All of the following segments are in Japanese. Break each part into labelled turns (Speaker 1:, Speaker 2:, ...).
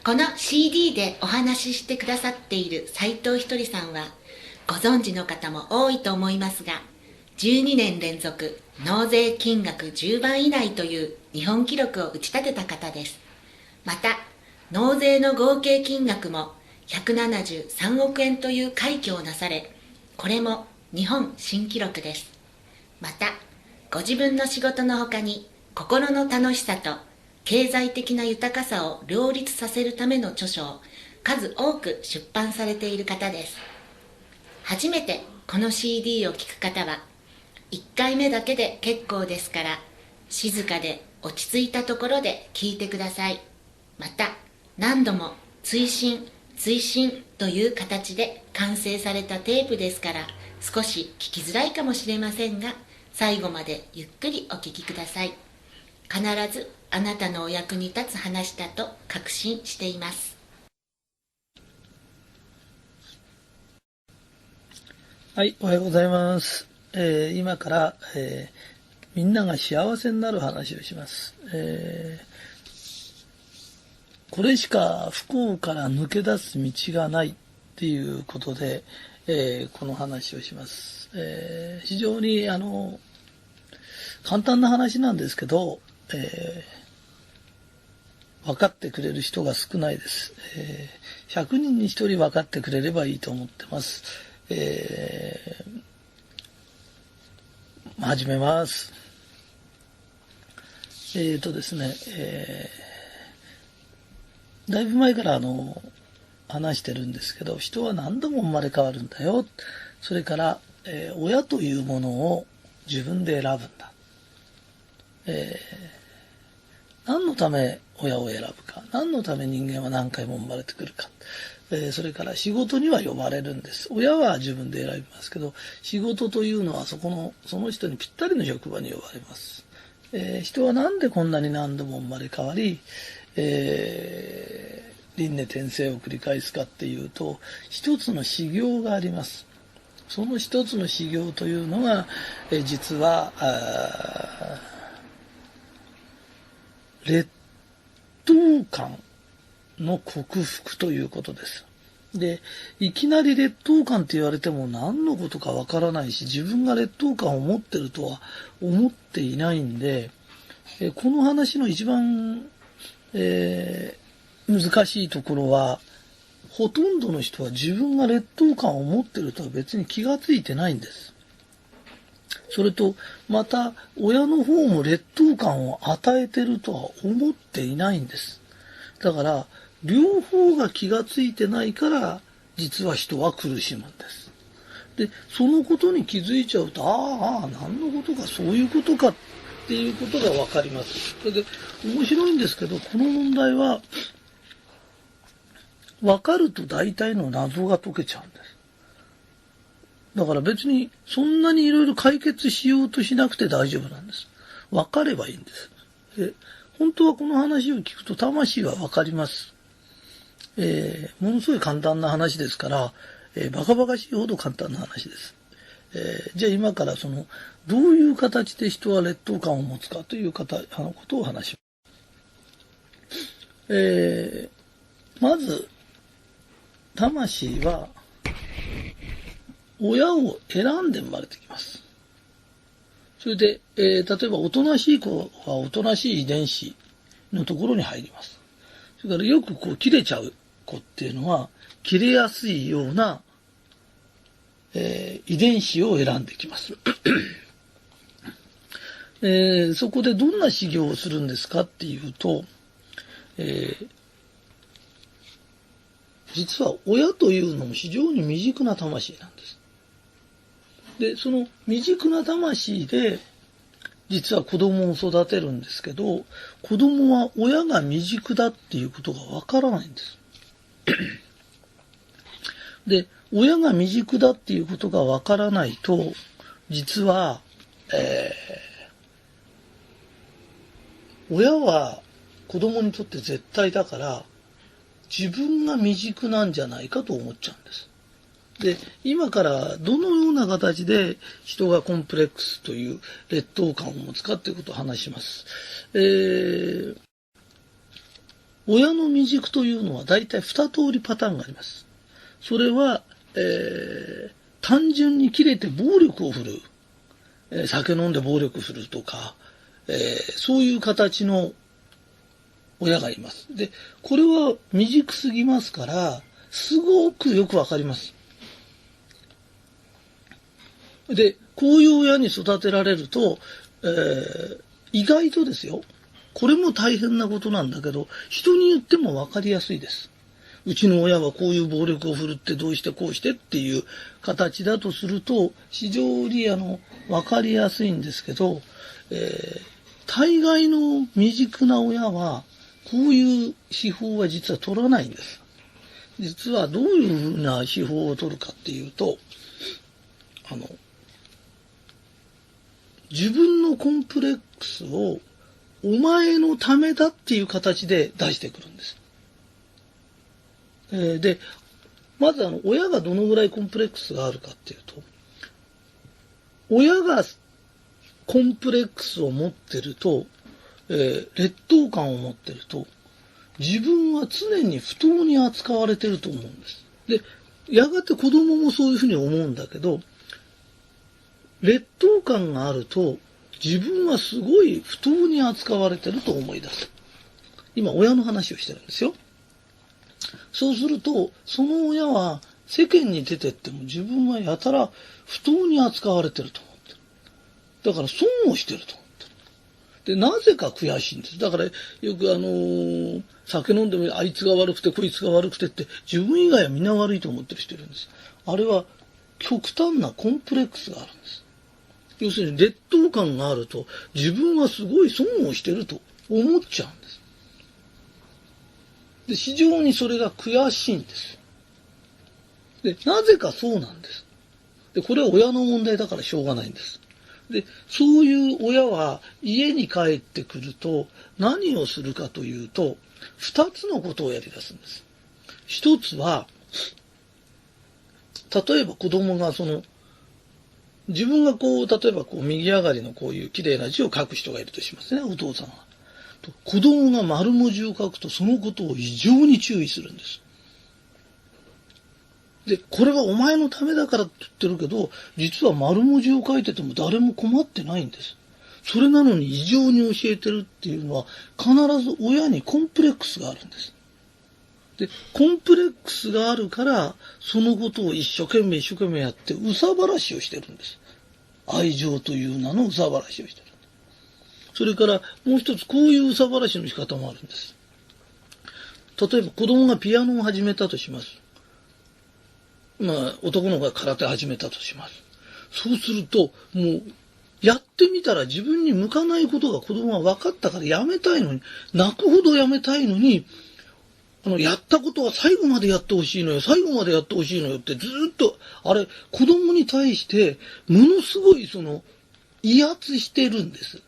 Speaker 1: この CD でお話ししてくださっている斉藤ひとりさんは、ご存知の方も多いと思いますが、12年連続納税金額10番以内という日本記録を打ち立てた方です。また、納税の合計金額も173億円という快挙をなされ、これも日本新記録です。また、ご自分の仕事の他に心の楽しさと経済的な豊かさを両立させるための著書を数多く出版されている方です。初めてこの CD を聞く方は、1回目だけで結構ですから、静かで落ち着いたところで聞いてください。また、何度も追伸という形で完成されたテープですから、少し聞きづらいかもしれませんが、最後までゆっくりお聞きください。必ずあなたのお役に立つ話だと確信しています。
Speaker 2: はい、おはようございます。今から、みんなが幸せになる話をします。これしか不幸から抜け出す道がないっていうことで、この話をします。非常に簡単な話なんですけど、分かってくれる人が少ないです。100人に1人分かってくれればいいと思ってます。始めます。ですね、だいぶ前から話してるんですけど、人は何度も生まれ変わるんだよ。それから、親というものを自分で選ぶんだ。何のため親を選ぶか、何のため人間は何回も生まれてくるか、それから仕事には呼ばれるんです。親は自分で選びますけど、仕事というのはその人にぴったりの職場に呼ばれます。人はなんでこんなに何度も生まれ変わり、輪廻転生を繰り返すかっていうと、一つの修行があります。その一つの修行というのが、実は劣等感の克服ということです。で、いきなり劣等感って言われても何のことかわからないし、自分が劣等感を持ってるとは思っていないんで、この話の一番、難しいところは、ほとんどの人は自分が劣等感を持ってるとは別に気がついてないんです。それと、また、親の方も劣等感を与えてるとは思っていないんです。だから、両方が気がついてないから、実は人は苦しむんです。で、そのことに気づいちゃうと、何のことか、そういうことかっていうことがわかります。それで、面白いんですけど、この問題は、わかると大体の謎が解けちゃうんです。だから別にそんなにいろいろ解決しようとしなくて大丈夫なんです。わかればいいんです。で、本当はこの話を聞くと魂はわかります。ものすごい簡単な話ですから、バカバカしいほど簡単な話です。じゃあ今からどういう形で人は劣等感を持つかということを話します。まず、魂は、親を選んで生まれてきます。それで、例えばおとなしい子はおとなしい遺伝子のところに入ります。それからよく切れちゃう子っていうのは、切れやすいような、遺伝子を選んできます。そこでどんな修行をするんですかっていうと、実は親というのも非常に未熟な魂なんです。で、その未熟な魂で、実は子供を育てるんですけど、子供は親が未熟だっていうことがわからないんです。で、親が未熟だっていうことがわからないと、実は、親は子供にとって絶対だから、自分が未熟なんじゃないかと思っちゃうんです。で、今からどのような形で人がコンプレックスという劣等感を持つかということを話します。親の未熟というのは大体2通りパターンがあります。それは、単純に切れて暴力を振るう。酒飲んで暴力振るうとか、そういう形の親がいます。で、これは未熟すぎますから、すごくよくわかります。で、こういう親に育てられると、意外とですよ、これも大変なことなんだけど、人に言ってもわかりやすいです。うちの親はこういう暴力を振るってどうしてこうしてっていう形だとすると、非常にわかりやすいんですけど、大概の未熟な親は、こういう手法は実は取らないんです。実はどういうふうな手法を取るかっていうと、自分のコンプレックスをお前のためだっていう形で出してくるんです。で、まず親がどのぐらいコンプレックスがあるかっていうと、親がコンプレックスを持ってると、劣等感を持ってると、自分は常に不当に扱われてると思うんです。で、やがて子供もそういうふうに思うんだけど、劣等感があると、自分はすごい不当に扱われてると思い出す。今、親の話をしてるんですよ。そうすると、その親は世間に出てっても自分はやたら不当に扱われてると思ってる。だから損をしてると思ってる。で、なぜか悔しいんです。だからよく酒飲んでもあいつが悪くてこいつが悪くてって自分以外はみんな悪いと思ってる人いるんです。あれは極端なコンプレックスがあるんです。要するに劣等感があると自分はすごい損をしてると思っちゃうんです。で、非常にそれが悔しいんです。で、なぜかそうなんです。で、これは親の問題だからしょうがないんです。で、そういう親は家に帰ってくると何をするかというと、二つのことをやり出すんです。一つは、例えば子供が自分が例えば右上がりのこういう綺麗な字を書く人がいるとしますね、お父さんは。子供が丸文字を書くとそのことを異常に注意するんです。で、これはお前のためだからって言ってるけど、実は丸文字を書いてても誰も困ってないんです。それなのに異常に教えてるっていうのは必ず親にコンプレックスがあるんです。で、コンプレックスがあるから、そのことを一生懸命やって、憂さ晴らしをしてるんです。愛情という名の憂さ晴らしをしてる。それから、もう一つ、こういう憂さ晴らしの仕方もあるんです。例えば、子供がピアノを始めたとします。男の子が空手を始めたとします。そうすると、もう、やってみたら自分に向かないことが子供は分かったからやめたいのに、泣くほどやめたいのに、やったことは最後までやってほしいのよ、最後までやってほしいのよってずっと、子供に対して、ものすごい威圧してるんです。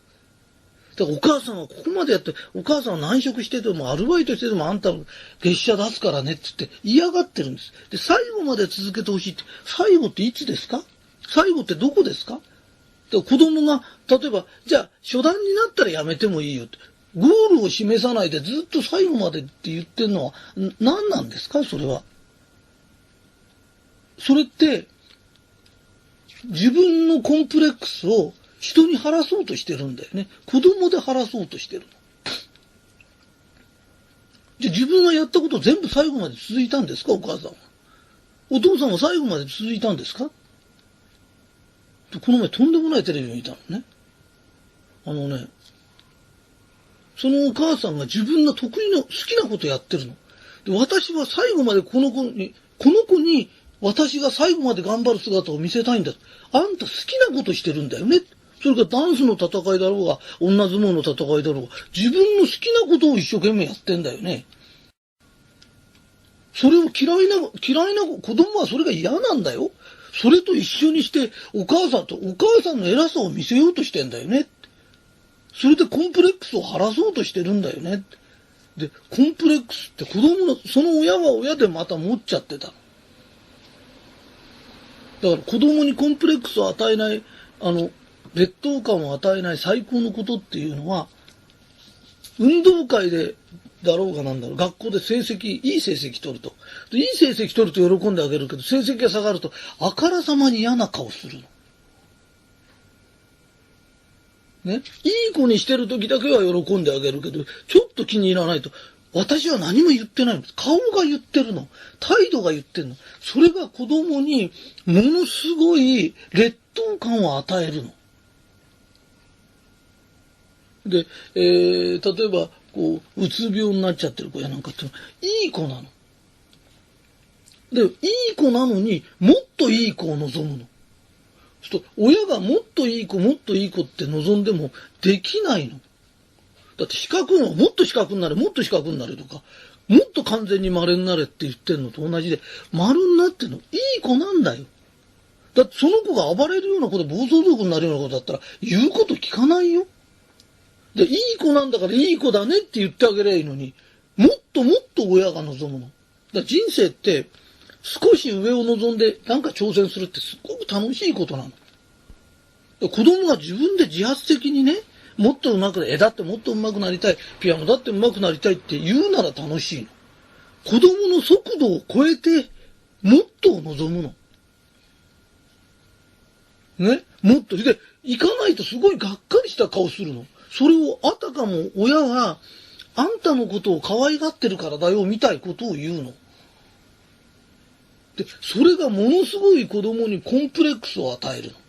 Speaker 2: だからお母さんはここまでやって、お母さんは難職しててもアルバイトしててもあんた月謝出すからねって言って嫌がってるんです。で、最後まで続けてほしいって、最後っていつですか？最後ってどこですか？で、子供が、例えば、じゃあ初段になったらやめてもいいよって。ゴールを示さないでずっと最後までって言ってるのは何なんですか？それは。それって、自分のコンプレックスを人に晴らそうとしてるんだよね。子供で晴らそうとしてるの。じゃあ自分がやったこと全部最後まで続いたんですか？お母さんは。お父さんは最後まで続いたんですか？この前とんでもないテレビを見たのね。そのお母さんが自分の得意な好きなことやってるの。で、私は最後までこの子に私が最後まで頑張る姿を見せたいんだ。あんた好きなことしてるんだよね。それからダンスの戦いだろうが、女相撲の戦いだろうが、自分の好きなことを一生懸命やってんだよね。それを嫌いな子供はそれが嫌なんだよ。それと一緒にしてお母さんの偉さを見せようとしてんだよね。それでコンプレックスを晴らそうとしてるんだよね。で、コンプレックスって子供の、その親は親でまた持っちゃってた。だから子供にコンプレックスを与えない、劣等感を与えない最高のことっていうのは、運動会でだろうがなんだろう。学校でいい成績取ると。いい成績取ると喜んであげるけど、成績が下がると、あからさまに嫌な顔するの。ね。いい子にしてる時だけは喜んであげるけど、ちょっと気に入らないと、私は何も言ってないんです。顔が言ってるの。態度が言ってるの。それが子供にものすごい劣等感を与えるの。で、例えば、うつ病になっちゃってる子やなんかっていうのは、いい子なの。で、いい子なのにもっといい子を望むの。親がもっといい子って望んでもできないの。だってもっと四角になれとか、もっと完全に丸になれって言ってんのと同じで、丸になってんの。いい子なんだよ。だってその子が暴れるような子で暴走族になるような子だったら言うこと聞かないよ。で、いい子なんだからいい子だねって言ってあげればいいのに、もっともっと親が望むの。だから人生って少し上を望んでなんか挑戦するってすごく楽しいことなの。子供が自分で自発的にね、もっと上手くだってもっと上手くなりたい、ピアノだって上手くなりたいって言うなら楽しいの。子供の速度を超えて、もっとを望むの。ね、もっと。で、行かないとすごいがっかりした顔するの。それをあたかも親は、あんたのことを可愛がってるからだよ、みたいことを言うの。で、それがものすごい子供にコンプレックスを与えるの。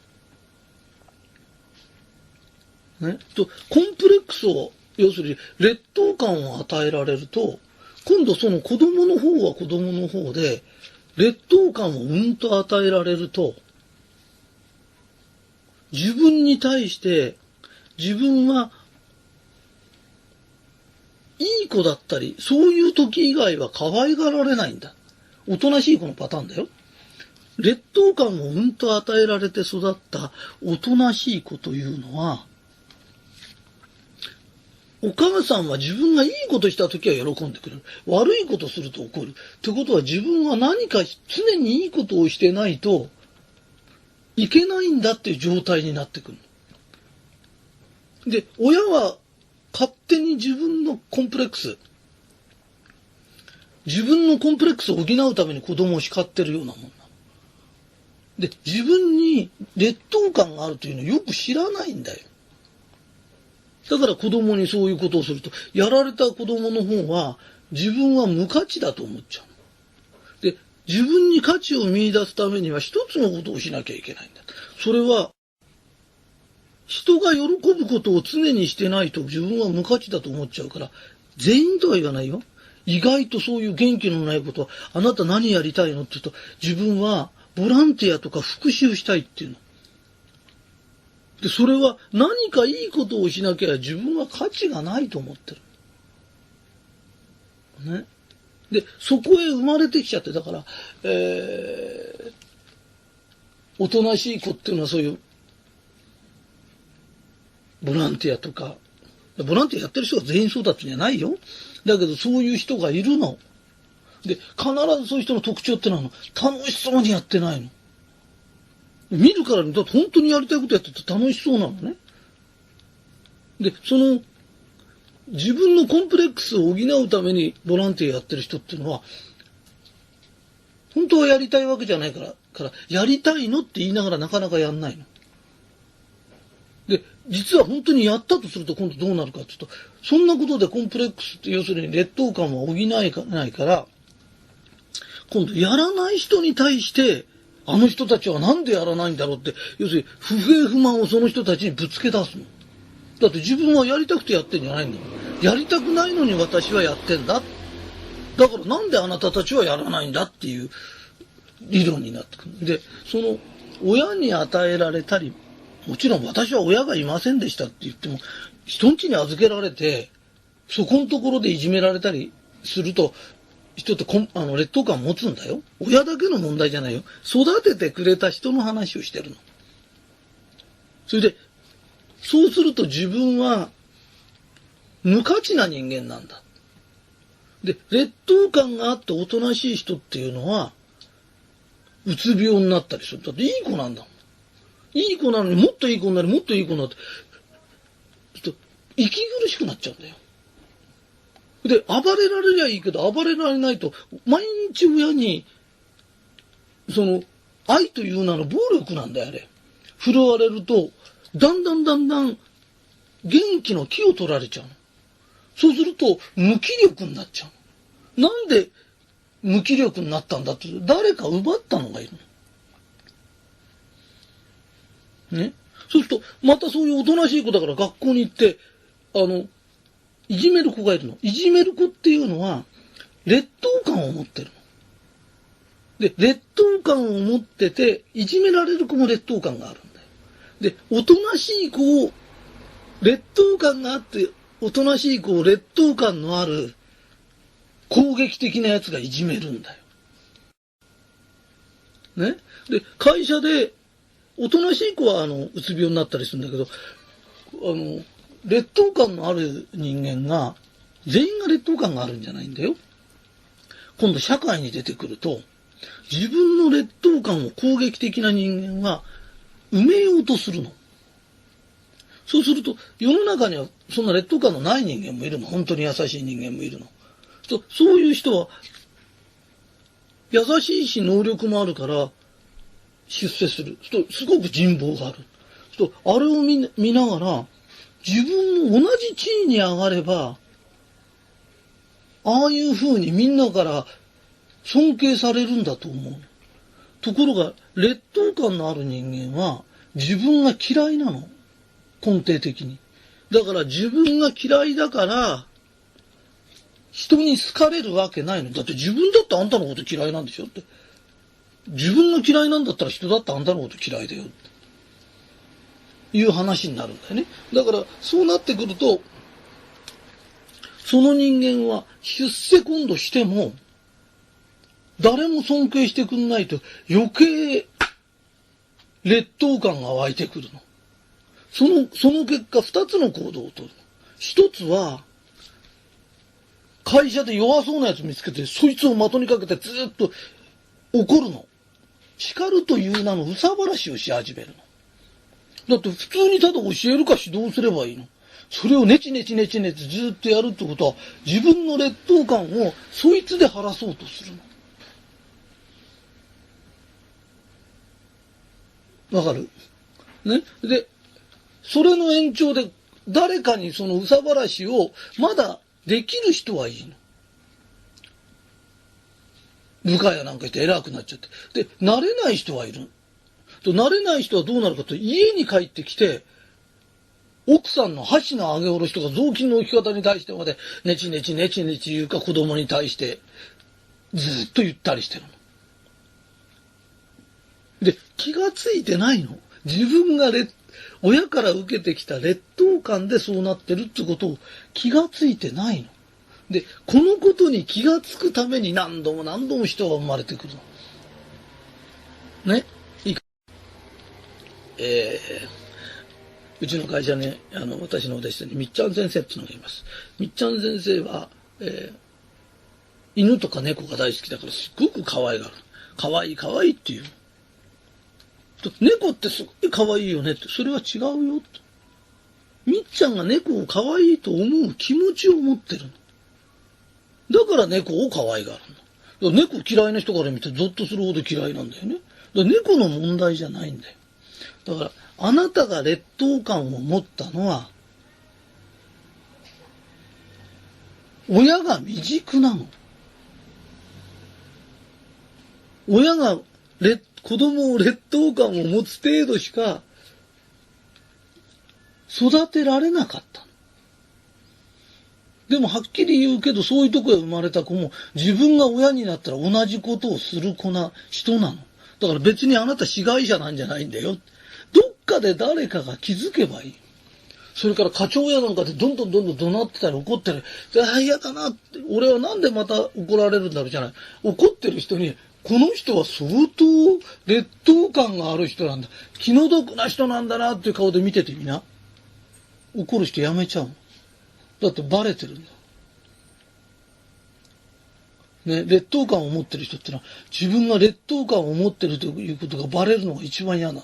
Speaker 2: ね、コンプレックスを、要するに劣等感を与えられると、今度その子供の方は子供の方で、劣等感をうんと与えられると、自分に対して自分はいい子だったり、そういう時以外は可愛がられないんだ。おとなしい子のパターンだよ。劣等感をうんと与えられて育ったおとなしい子というのは、お母さんは自分がいいことしたときは喜んでくれる。悪いことすると怒る。ってことは自分は何か常にいいことをしてないといけないんだっていう状態になってくる。で、親は勝手に自分のコンプレックスを補うために子供を叱ってるようなもんなの。で、自分に劣等感があるというのをよく知らないんだよ。だから子供にそういうことをすると、やられた子供の方は自分は無価値だと思っちゃう。で、自分に価値を見出すためには一つのことをしなきゃいけないんだ。それは、人が喜ぶことを常にしてないと自分は無価値だと思っちゃうから、全員とは言わないよ。意外とそういう元気のないことは、あなた何やりたいのって言うと、自分はボランティアとか復讐したいっていうの。で、それは何かいいことをしなきゃ自分は価値がないと思ってる。ね。で、そこへ生まれてきちゃって、だから、おとなしい子っていうのはそういうボランティアとか、ボランティアやってる人が全員そうだってんじゃないよ。だけどそういう人がいるの。で、必ずそういう人の特徴ってのは楽しそうにやってないの。見るからに、だって本当にやりたいことやってて楽しそうなのね。で、自分のコンプレックスを補うためにボランティアやってる人っていうのは、本当はやりたいわけじゃないから、やりたいのって言いながらなかなかやんないの。で、実は本当にやったとすると今度どうなるかっていうと、そんなことでコンプレックスって要するに劣等感は補えないから、今度やらない人に対して、あの人たちはなんでやらないんだろうって、要するに不平不満をその人たちにぶつけ出すの。だって自分はやりたくてやってんじゃないんだもん。やりたくないのに私はやってんだ。だからなんであなたたちはやらないんだっていう理論になってくる。で、親に与えられたり、もちろん私は親がいませんでしたって言っても、人ん家に預けられて、そこのところでいじめられたりすると、人って劣等感持つんだよ。親だけの問題じゃないよ。育ててくれた人の話をしてるの。それで、そうすると自分は無価値な人間なんだ。で、劣等感があっておとなしい人っていうのは、うつ病になったりする。だっていい子なんだもん。いい子なのにもっといい子になる、もっといい子になって、息苦しくなっちゃうんだよ。で、暴れられりゃいいけど、暴れられないと、毎日親に、愛という名の暴力なんだよ、あれ。振るわれると、だんだん元気の気を取られちゃうの。そうすると、無気力になっちゃうの。なんで無気力になったんだって、誰か奪ったのがいるの。ね。そうすると、またそういうおとなしい子だから学校に行って、いじめる子がいるの。いじめる子っていうのは、劣等感を持ってるの。で、劣等感を持ってて、いじめられる子も劣等感があるんだよ。で、おとなしい子を、劣等感があって、おとなしい子を劣等感のある攻撃的なやつがいじめるんだよ。ね。で、会社で、おとなしい子はうつ病になったりするんだけど、劣等感のある人間が、全員が劣等感があるんじゃないんだよ。今度社会に出てくると、自分の劣等感を攻撃的な人間が埋めようとするの。そうすると、世の中にはそんな劣等感のない人間もいるの。本当に優しい人間もいるの。そういう人は、優しいし能力もあるから、出世する。すごく人望がある。あれを見ながら、自分も同じ地位に上がれば、ああいう風にみんなから尊敬されるんだと思う。ところが、劣等感のある人間は、自分が嫌いなの。根底的に。だから自分が嫌いだから、人に好かれるわけないの。だって自分だってあんたのこと嫌いなんでしょって。自分が嫌いなんだったら人だってあんたのこと嫌いだよ。っていう話になるんだよね。だから、そうなってくると、その人間は出世今度しても、誰も尊敬してくんないと余計劣等感が湧いてくるの。その結果二つの行動をとる。一つは、会社で弱そうなやつ見つけて、そいつを的にかけてずっと怒るの。叱るという名の憂さ晴らしをし始めるの。だって普通にただ教えるか指導すればいいの。それをネチずっとやるってことは、自分の劣等感をそいつで晴らそうとするの。わかる？ね。で、それの延長で誰かにその憂さ晴らしをまだできる人はいいの。部下やなんかいて偉くなっちゃって。で、慣れない人はいる。慣れない人はどうなるかと、家に帰ってきて、奥さんの箸の上げ下ろしとか雑巾の置き方に対してまで、ネチ言うか子供に対して、ずっと言ったりしてるの。で、気がついてないの。自分が親から受けてきた劣等感でそうなってるってことを気がついてないの。で、このことに気がつくために何度も人が生まれてくるの。ね。いいか。うちの会社に、私のお弟子にみっちゃん先生っていうのがいます。みっちゃん先生は、犬とか猫が大好きだからすっごく可愛がる。可愛いっていう。猫ってすごい可愛いよねって。それは違うよって。みっちゃんが猫を可愛いと思う気持ちを持ってるの。だから猫を可愛がるの。猫嫌いな人から見てゾッとするほど嫌いなんだよね。猫の問題じゃないんだよ。だから、あなたが劣等感を持ったのは、親が未熟なの。親が子供を劣等感を持つ程度しか育てられなかったの。でもはっきり言うけど、そういうとこへ生まれた子も自分が親になったら同じことをする人なの。だから別にあなた被害者なんじゃないんだよ。どっかで誰かが気づけばいい。それから課長やなんかでどんどん怒鳴ってたり怒ってる。嫌だなって。俺はなんでまた怒られるんだろうじゃない。怒ってる人に、この人は相当劣等感がある人なんだ。気の毒な人なんだなっていう顔で見ててみな。怒る人やめちゃう。だってバレてるんだ。ね、劣等感を持ってる人ってのは、自分が劣等感を持ってるということがバレるのが一番嫌なの。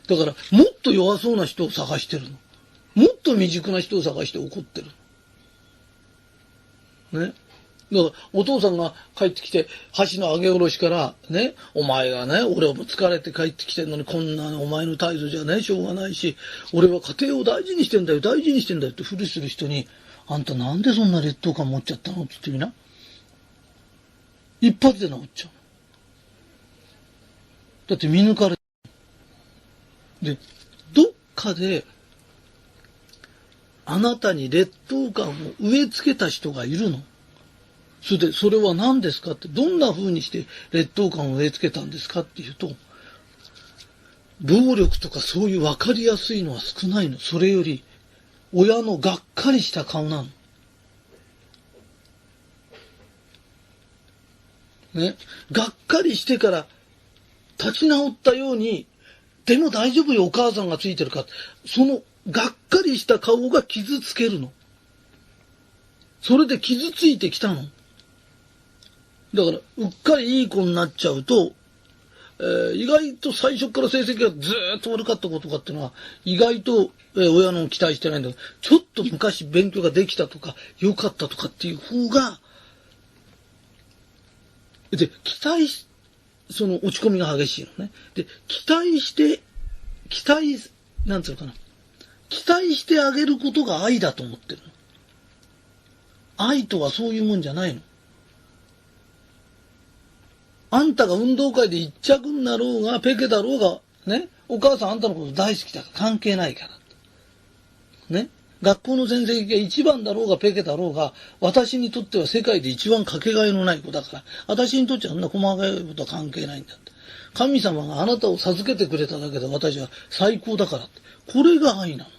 Speaker 2: だから、もっと弱そうな人を探してるの。もっと未熟な人を探して怒ってる。ね。だから、お父さんが帰ってきて、橋の上げ下ろしから、ね、お前がね、俺はもう疲れて帰ってきてんのに、こんなお前の態度じゃね、しょうがないし、俺は家庭を大事にしてんだよ、大事にしてんだよってふりする人に、あんたなんでそんな劣等感持っちゃったのって言ってみな。一発で治っちゃう。だって見抜かれて。で、どっかで、あなたに劣等感を植え付けた人がいるの。それで、それは何ですかって、どんな風にして劣等感を植え付けたんですかっていうと、暴力とかそういう分かりやすいのは少ないの。それより、親のがっかりした顔なの。ね。がっかりしてから立ち直ったように、でも大丈夫よお母さんがついてるから、そのがっかりした顔が傷つけるの。それで傷ついてきたの。だから、うっかりいい子になっちゃうと、意外と最初から成績がずーっと悪かった子とかっていうのは、意外と、親の期待してないんだけど、ちょっと昔勉強ができたとか、良かったとかっていう方が、で、その落ち込みが激しいのね。で、なんつうのかな。期待してあげることが愛だと思ってるの。愛とはそういうもんじゃないの。あんたが運動会で一着になろうが、ペケだろうが、ね、お母さんあんたのこと大好きだから関係ないから。ね。学校の成績が一番だろうが、ペケだろうが、私にとっては世界で一番かけがえのない子だから、私にとってはあんな細かいことは関係ないんだって。神様があなたを授けてくれただけで私は最高だからって。これが愛なの。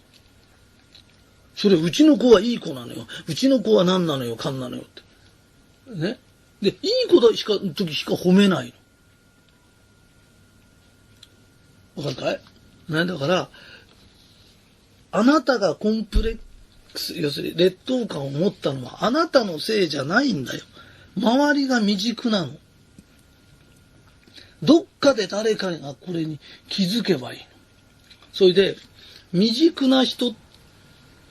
Speaker 2: それ、うちの子はいい子なのよ。うちの子は何なのよ、かんなのよって。ね。で、いい子の時しか褒めないの。わかるかい？ね、だから、あなたがコンプレックス、要するに劣等感を持ったのはあなたのせいじゃないんだよ。周りが未熟なの。どっかで誰かがこれに気づけばいいの。それで、未熟な人っ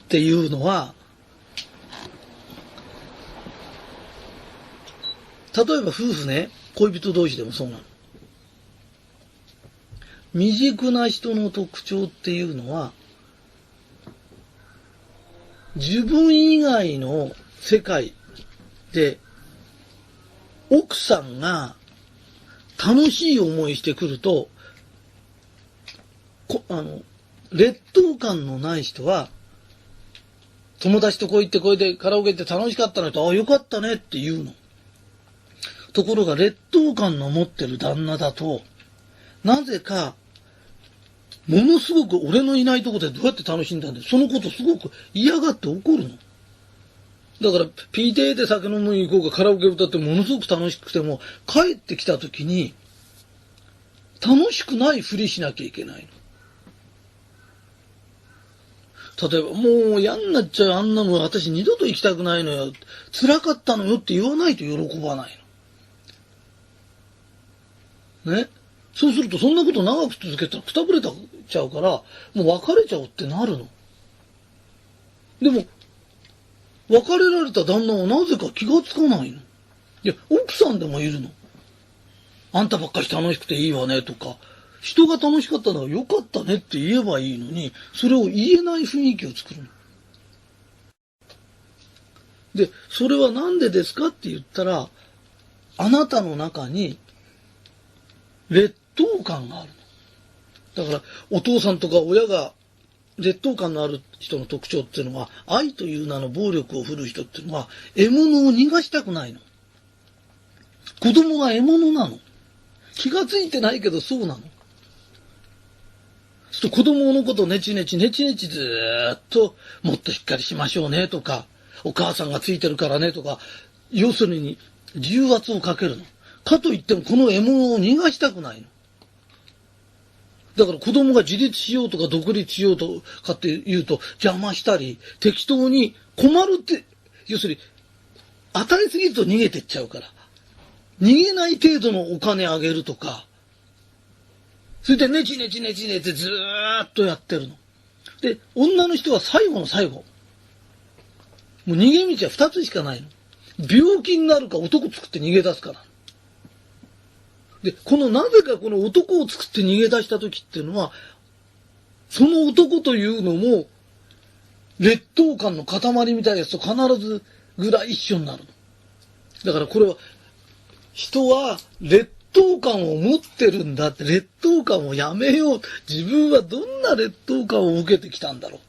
Speaker 2: ていうのは、例えば夫婦ね、恋人同士でもそうなの。未熟な人の特徴っていうのは、自分以外の世界で、奥さんが楽しい思いしてくると、劣等感のない人は、友達とこう行ってカラオケ行って楽しかったねと、ああよかったねって言うの。ところが劣等感の持ってる旦那だと、なぜか、ものすごく俺のいないとこでどうやって楽しんだんだよ。そのことすごく嫌がって怒るの。だから、PTA で酒飲みに行こうかカラオケ歌ってものすごく楽しくても、帰ってきた時に、楽しくないふりしなきゃいけないの。例えば、もう嫌になっちゃうあんなの私二度と行きたくないのよ。辛かったのよって言わないと喜ばないの。ね。そうするとそんなこと長く続けたらくたぶれちゃうから、もう別れちゃおうってなるの。でも、別れられた旦那はなぜか気がつかないの。いや、奥さんでもいるの。あんたばっかり楽しくていいわねとか、人が楽しかったのはよかったねって言えばいいのに、それを言えない雰囲気を作るの。で、それはなんでですかって言ったら、あなたの中に劣等感があるの。だから、お父さんとか親が劣等感のある人の特徴っていうのは、愛という名の暴力を振るう人っていうのは、獲物を逃がしたくないの。子供が獲物なの。気がついてないけどそうなの。そうすると子供のことネチネチずーっと、もっとしっかりしましょうねとか、お母さんがついてるからねとか、要するに重圧をかけるの。かといってもこの獲物を逃がしたくないの。だから子供が自立しようとか独立しようとかって言うと邪魔したり、適当に困るって、要するに与えすぎると逃げてっちゃうから、逃げない程度のお金あげるとか、それでネチネチずーっとやってるの。で、女の人は最後の最後。もう逃げ道は2つしかないの。病気になるか男作って逃げ出すから。で、なぜかこの男を作って逃げ出した時っていうのは、その男というのも、劣等感の塊みたいなやつと必ずぐらい一緒になるの。だからこれは、人は劣等感を持ってるんだって、劣等感をやめよう。自分はどんな劣等感を受けてきたんだろ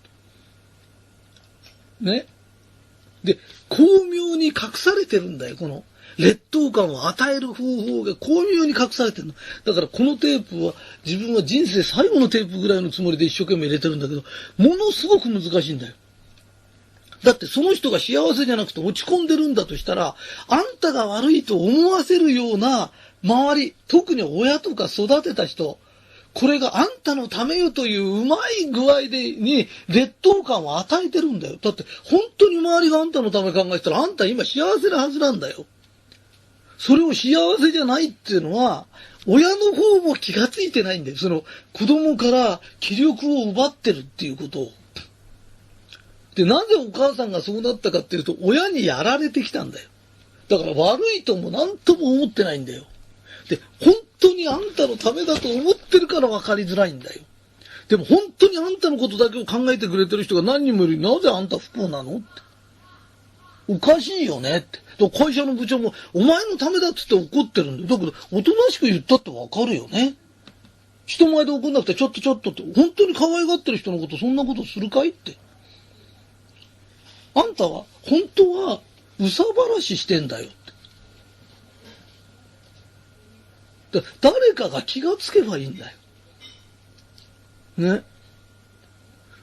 Speaker 2: う。ね。で、巧妙に隠されてるんだよ、この。劣等感を与える方法が巧妙に隠されてるの。だからこのテープは自分は人生最後のテープぐらいのつもりで一生懸命入れてるんだけど、ものすごく難しいんだよ。だってその人が幸せじゃなくて落ち込んでるんだとしたら、あんたが悪いと思わせるような周り、特に親とか育てた人、これがあんたのためよといううまい具合に劣等感を与えてるんだよ。だって本当に周りがあんたのため考えてたらあんた今幸せなはずなんだよ。それを幸せじゃないっていうのは、親の方も気がついてないんだよ。その子供から気力を奪ってるっていうことを。で、なぜお母さんがそうなったかっていうと、親にやられてきたんだよ。だから悪いとも何とも思ってないんだよ。で、本当にあんたのためだと思ってるから分かりづらいんだよ。でも本当にあんたのことだけを考えてくれてる人が何人もいる。なぜあんた不幸なのって。おかしいよねって。会社の部長も、お前のためだっつって怒ってるんだよ。だけど、おとなしく言ったってわかるよね。人前で怒んなくて、ちょっとって、本当に可愛がってる人のことそんなことするかいって。あんたは、本当は、うさばらししてんだよって。誰かが気がつけばいいんだよ。ね。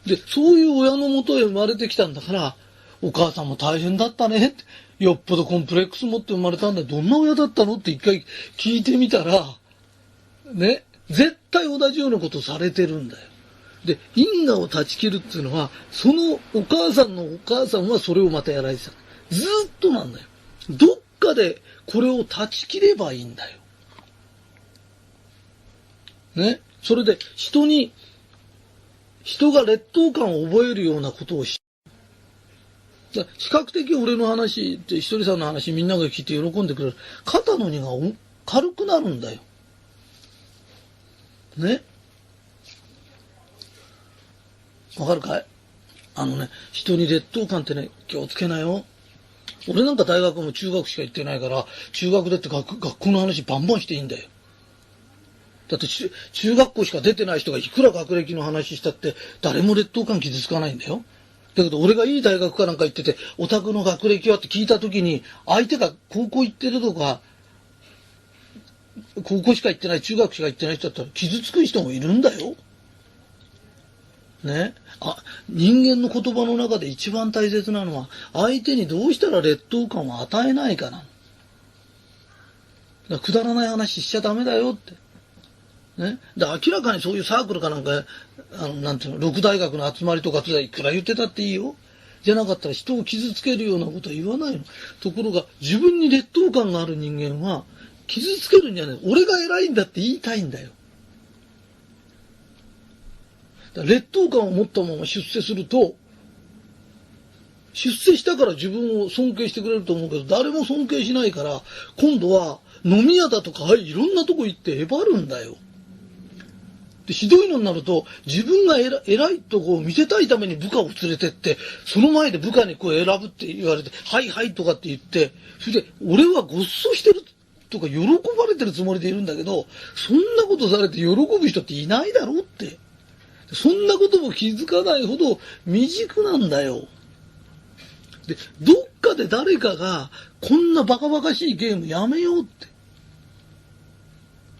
Speaker 2: で、そういう親のもとへ生まれてきたんだから、お母さんも大変だったねって。よっぽどコンプレックス持って生まれたんだよ。どんな親だったのって一回聞いてみたら、ね、絶対同じようなことされてるんだよ。で、因果を断ち切るっていうのは、そのお母さんのお母さんはそれをまたやられてた。ずーっとなんだよ。どっかでこれを断ち切ればいいんだよ。ね。それで人が劣等感を覚えるようなことを比較的俺の話ってひとりさんの話みんなが聞いて喜んでくれる。肩の荷が軽くなるんだよ。ね。わかるかい？人に劣等感ってね、気をつけなよ。俺なんか大学も中学しか行ってないから、中学でって学校の話バンバンしていいんだよ。だって中学校しか出てない人がいくら学歴の話したって誰も劣等感傷つかないんだよ。だけど俺がいい大学かなんか行ってて、オタクの学歴はって聞いたときに、相手が高校行ってるとか、高校しか行ってない、中学しか行ってない人だったら傷つく人もいるんだよ。ね。人間の言葉の中で一番大切なのは、相手にどうしたら劣等感を与えないかな。だからくだらない話しちゃダメだよって。ね。で、明らかにそういうサークルかなんか、なんていうの、六大学の集まりとかいくら言ってたっていいよ。じゃなかったら人を傷つけるようなことは言わないの。ところが、自分に劣等感がある人間は、傷つけるんじゃない。俺が偉いんだって言いたいんだよ。だから劣等感を持ったまま出世すると、出世したから自分を尊敬してくれると思うけど、誰も尊敬しないから、今度は飲み屋だとか、いろんなとこ行ってえばるんだよ。で、ひどいのになると、自分が偉いとこを見せたいために部下を連れてって、その前で部下にこう選ぶって言われて、はいはいとかって言って、それで、俺はごっそしてるとか喜ばれてるつもりでいるんだけど、そんなことされて喜ぶ人っていないだろうって。そんなことも気づかないほど未熟なんだよ。で、どっかで誰かが、こんなバカバカしいゲームやめようって。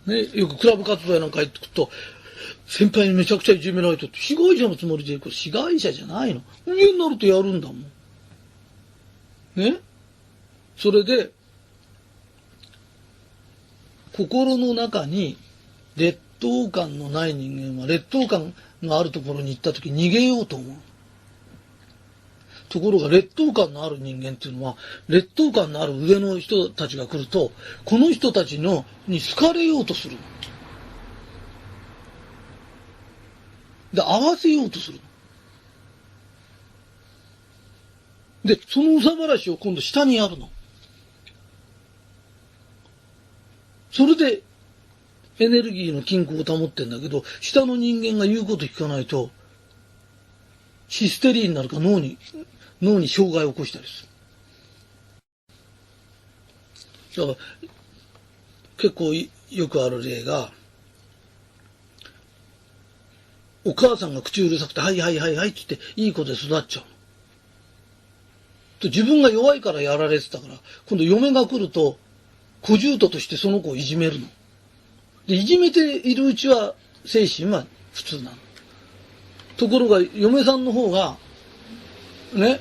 Speaker 2: ね、よくクラブ活動やなんか行ってくると、先輩にめちゃくちゃいじめられてる。被害者のつもりで行く。被害者じゃないの。人間になるとやるんだもん。ね。それで、心の中に劣等感のない人間は劣等感があるところに行った時逃げようと思う。ところが劣等感のある人間っていうのは、劣等感のある上の人たちが来ると、この人たちに好かれようとする。で、合わせようとする。で、その憂さ晴らしを今度下にやるの。それでエネルギーの均衡を保ってんだけど、下の人間が言うこと聞かないと、ヒステリーになるか脳に障害を起こしたりする。だから結構よくある例が、お母さんが口うるさくて、はいはいはいはいって言って、いい子で育っちゃう。自分が弱いからやられてたから、今度嫁が来ると、小獣人としてその子をいじめるの。で、いじめているうちは精神は普通なの。ところが、嫁さんの方が、ね、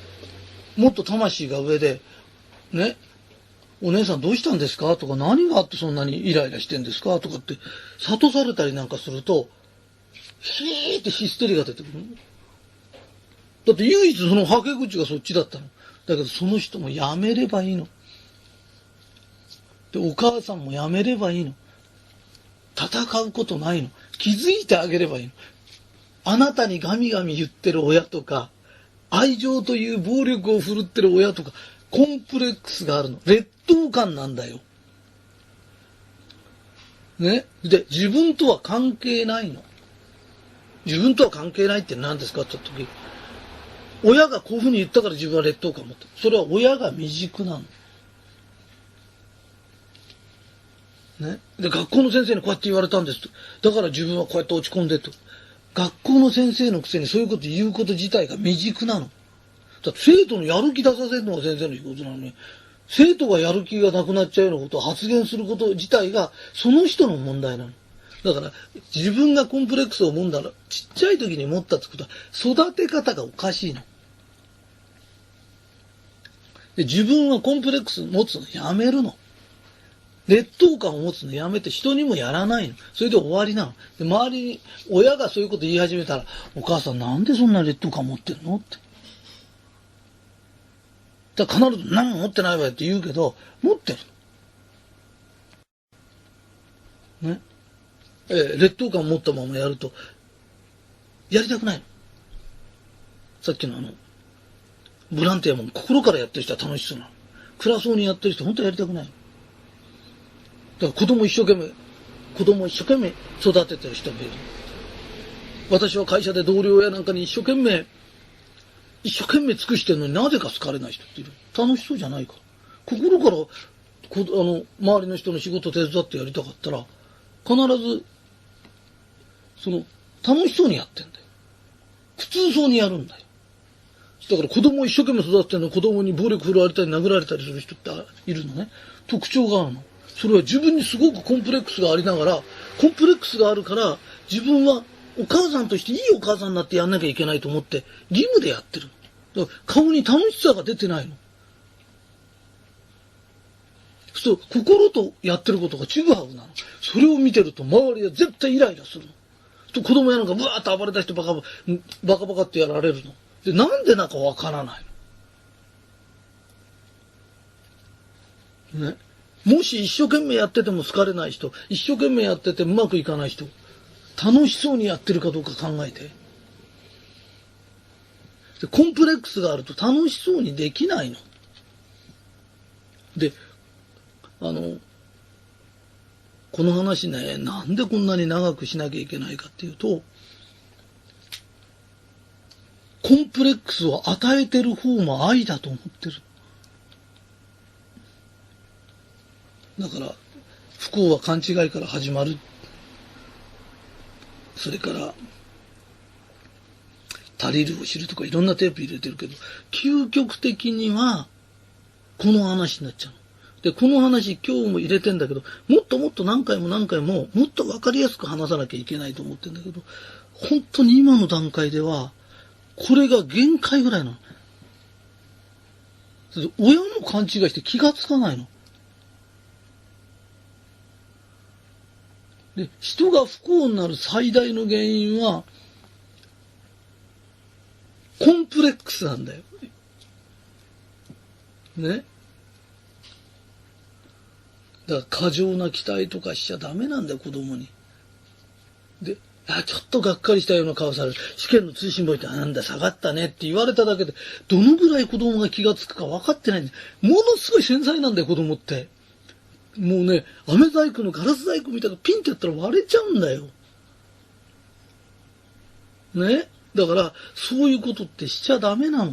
Speaker 2: もっと魂が上で、ね、お姉さんどうしたんですかとか、何があってそんなにイライラしてんですかとかって、諭されたりなんかすると、ヒーってヒステリが出てくる。だって唯一そのはけ口がそっちだったの。だけどその人もやめればいいの。で、お母さんもやめればいいの。戦うことないの。気づいてあげればいいの。あなたにガミガミ言ってる親とか、愛情という暴力を振るってる親とか、コンプレックスがあるの。劣等感なんだよ。ね。で、自分とは関係ないの。自分とは関係ないって何ですかって言った時、親がこういうふうに言ったから自分は劣等感を持ってる。それは親が未熟なの。ね。で、学校の先生にこうやって言われたんですと。だから自分はこうやって落ち込んでと。学校の先生のくせにそういうこと言うこと自体が未熟なの。だって生徒のやる気出させるのが先生の仕事なのに、生徒がやる気がなくなっちゃうようなことを発言すること自体がその人の問題なの。だから自分がコンプレックスを持んだら、ちっちゃい時に持ったってことは育て方がおかしいの。で、自分はコンプレックス持つのやめるの。劣等感を持つのやめて人にもやらないの。それで終わりなの。で、周りに親がそういうこと言い始めたら、お母さんなんでそんな劣等感持ってるのって。だから必ず何も持ってないわよって言うけど、持ってる。ね。劣等感を持ったままやると、やりたくないの。さっきのボランティアも心からやってる人は楽しそうなの。暗そうにやってる人本当はやりたくないの。だから子供一生懸命育ててる人もいる。私は会社で同僚やなんかに一生懸命尽くしてるのになぜか好かれない人っている。楽しそうじゃないから。心から周りの人の仕事手伝ってやりたかったら、必ず楽しそうにやってんだよ。普通そうにやるんだよ。だから子供を一生懸命育ててるのに子供に暴力振るわれたり殴られたりする人っているのね。特徴があるの。それは自分にすごくコンプレックスがありながら、コンプレックスがあるから自分はお母さんとしていいお母さんになってやんなきゃいけないと思って義務でやってる。だから顔に楽しさが出てないの。そう、心とやってることがちぐはぐなの。それを見てると周りは絶対イライラするの。と子供やなんかブワーッと暴れ出してバカってやられるの。で、なんでなんかわからないの。ね。もし一生懸命やってても好かれない人、一生懸命やっててうまくいかない人、楽しそうにやってるかどうか考えて。で、コンプレックスがあると楽しそうにできないの。で、この話ね、なんでこんなに長くしなきゃいけないかっていうと、コンプレックスを与えてる方も愛だと思ってる。だから、不幸は勘違いから始まる。それから、足りるを知るとかいろんなテープ入れてるけど、究極的には、この話になっちゃうの。で、この話今日も入れてんだけど、もっともっと何回ももっとわかりやすく話さなきゃいけないと思ってんだけど、本当に今の段階では、これが限界ぐらいなの。親も勘違いして気がつかないの。で、人が不幸になる最大の原因は、コンプレックスなんだよ。ね。だから過剰な期待とかしちゃダメなんだよ、子供に。で、ちょっとがっかりしたような顔される。試験の通信簿ってなんだ下がったねって言われただけで、どのぐらい子供が気がつくか分かってないんだよ。ものすごい繊細なんだよ、子供って。もうね、飴細工のガラス細工みたいなピンってやったら割れちゃうんだよ。ね。だから、そういうことってしちゃダメなの。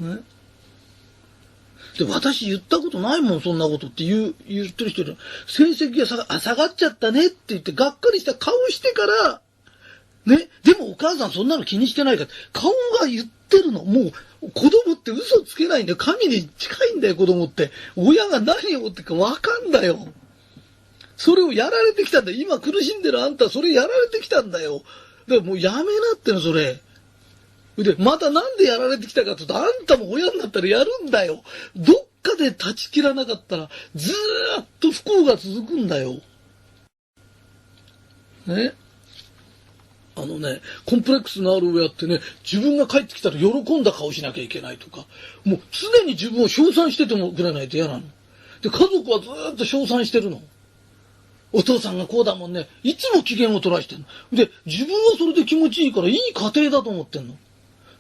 Speaker 2: ね。で、私言ったことないもん、そんなことって言ってる人いる。成績が下がっちゃったねって言って、がっかりした顔してから、ね。でもお母さんそんなの気にしてないから、顔が言ってるの。もう、子供って嘘つけないんだよ。神に近いんだよ、子供って。親が何を言ってるかわかんだよ。それをやられてきたんだよ。今苦しんでるあんた、それやられてきたんだよ。だからもうやめなっての、それ。で、またなんでやられてきたかというと、あんたも親になったらやるんだよ。どっかで断ち切らなかったら、ずーっと不幸が続くんだよ。ね。コンプレックスのある親ってね、自分が帰ってきたら喜んだ顔しなきゃいけないとか、もう常に自分を称賛しててもくれないと嫌なの。で、家族はずーっと称賛してるの。お父さんがこうだもんね。いつも機嫌を取らしてんの。で、自分はそれで気持ちいいからいい家庭だと思ってんの。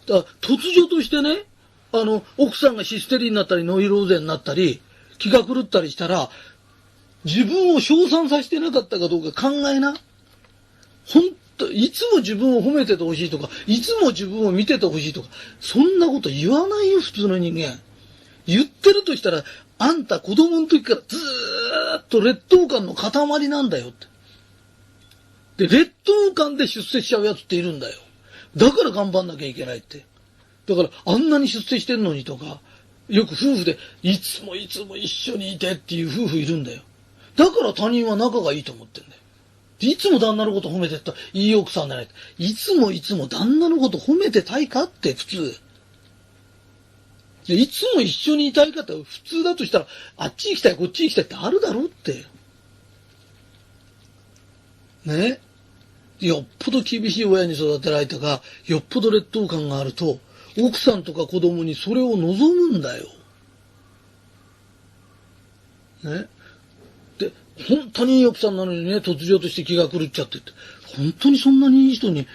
Speaker 2: だから突如としてね、奥さんがヒステリーになったりノイローゼになったり、気が狂ったりしたら、自分を称賛させてなかったかどうか考えな。いつも自分を褒めててほしいとか、いつも自分を見ててほしいとか、そんなこと言わないよ、普通の人間。言ってるとしたら、あんた子供の時からずーっと劣等感の塊なんだよって。で、劣等感で出世しちゃうやつっているんだよ。だから頑張んなきゃいけないって。だから、あんなに出世してんのにとか、よく夫婦で、いつも一緒にいてっていう夫婦いるんだよ。だから他人は仲がいいと思ってんだよ。いつも旦那のこと褒めてったいい奥さんじゃない。いつも旦那のこと褒めてたいかって普通。でいつも一緒にいたいかって普通だとしたら、あっち行きたいこっち行きたいってあるだろうって。ね。よっぽど厳しい親に育てられたか、よっぽど劣等感があると、奥さんとか子供にそれを望むんだよ。ね。で、本当にいい奥さんなのにね、突如として気が狂っちゃってって、本当にそんなにいい人に、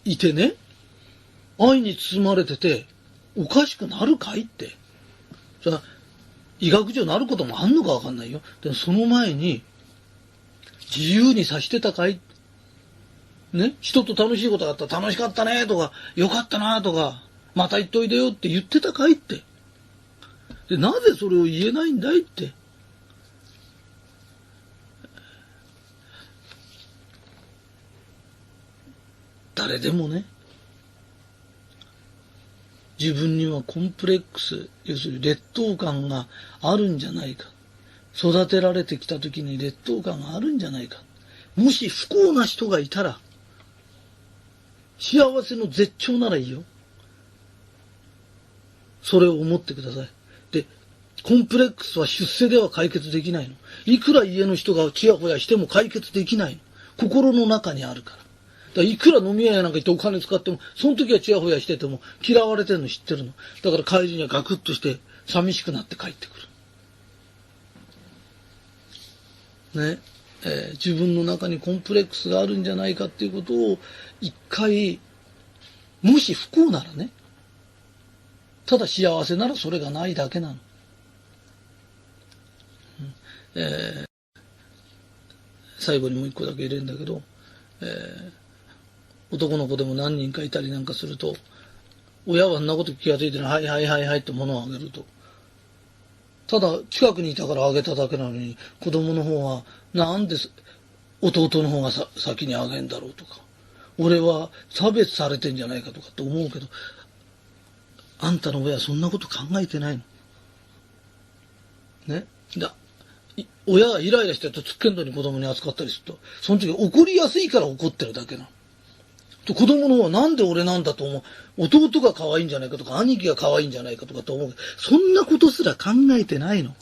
Speaker 2: いてね、愛に包まれてて、おかしくなるかいって。医学上なることもあんのかわかんないよ。でもその前に、自由にさしてたかいね、人と楽しいことがあったら楽しかったねとか、よかったなとか、また言っといでよって言ってたかいって。で、なぜそれを言えないんだいって。誰でもね、自分にはコンプレックス、要するに劣等感があるんじゃないか。育てられてきた時に劣等感があるんじゃないか。もし不幸な人がいたら、幸せの絶頂ならいいよ。それを思ってください。で、コンプレックスは出世では解決できないの。いくら家の人がチヤホヤしても解決できないの。心の中にあるから。だからいくら飲み屋やなんか行ってお金使っても、その時はチヤホヤしてても嫌われてるの知ってるの。だから帰りにはガクッとして寂しくなって帰ってくる。ね。自分の中にコンプレックスがあるんじゃないかっていうことを一回、もし不幸ならね、ただ幸せならそれがないだけなの。最後にもう一個だけ入れるんだけど、男の子でも何人かいたりなんかすると、親はあんなこと気がついてるの、はいはいはいはいって物をあげると。ただ近くにいたからあげただけなのに、子供の方はなんで弟の方が先にあげんだろうとか、俺は差別されてんじゃないかとかって思うけど、あんたの親はそんなこと考えてないの。ね。親がイライラしてるとつっけんどに子供に扱ったりすると、その時怒りやすいから怒ってるだけなの。子供の方はなんで俺なんだと思う。弟が可愛いんじゃないかとか、兄貴が可愛いんじゃないかとかと思うけど、そんなことすら考えてないの。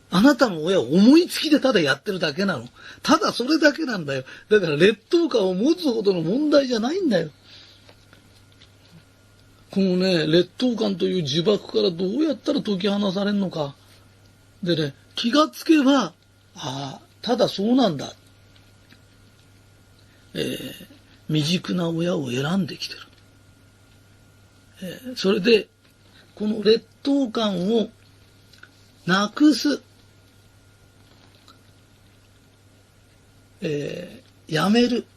Speaker 2: あなたの親は思いつきでただやってるだけなの。ただそれだけなんだよ。だから劣等感を持つほどの問題じゃないんだよ。このね、劣等感という呪縛からどうやったら解き放されるのか。でね、気がつけば、ただそうなんだ。未熟な親を選んできてる。それでこの劣等感をなくす、やめる。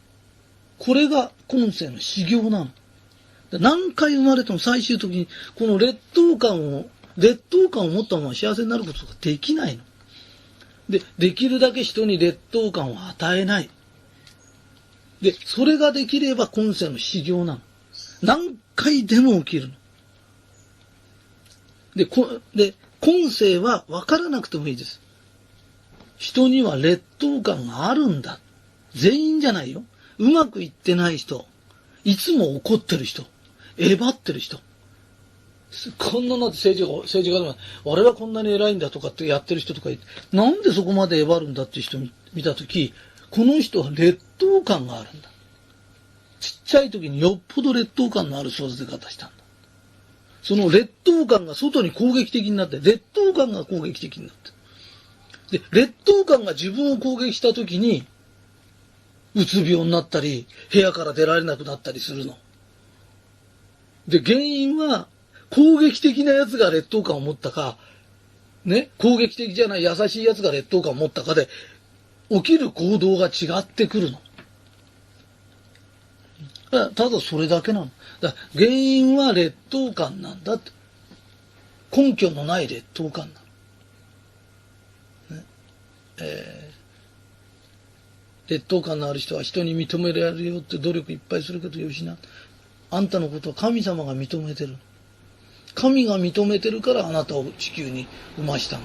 Speaker 2: これが今世の修行なの。何回生まれても最終的にこの劣等感を持ったまま幸せになることができないの。で、できるだけ人に劣等感を与えない。で、それができれば今世の修行なの。何回でも起きるの。で、今世は分からなくてもいいです。人には劣等感があるんだ。全員じゃないよ。うまくいってない人、いつも怒ってる人、えばってる人。こんなの政治家でも、俺はこんなに偉いんだとかってやってる人とか言って、なんでそこまでえばるんだっていう人見たとき、この人は劣等感があるんだ。ちっちゃい時によっぽど劣等感のある育て方したんだ。その劣等感が外に攻撃的になって、劣等感が攻撃的になって。で、劣等感が自分を攻撃した時に、うつ病になったり、部屋から出られなくなったりするの。で、原因は、攻撃的な奴が劣等感を持ったか、ね、攻撃的じゃない優しい奴が劣等感を持ったかで、起きる行動が違ってくるの。ただそれだけなの。だから原因は劣等感なんだって。根拠のない劣等感なの。ね劣等感のある人は人に認められるよって努力いっぱいするけどよしな。あんたのことは神様が認めてる。神が認めてるからあなたを地球に生ましたの。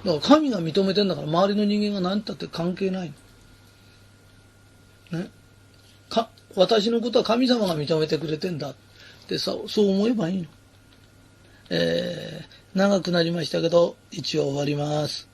Speaker 2: だから神が認めてんだから周りの人間が何たって関係ないの。ね。私のことは神様が認めてくれてんだってそう思えばいいの。長くなりましたけど、一応終わります。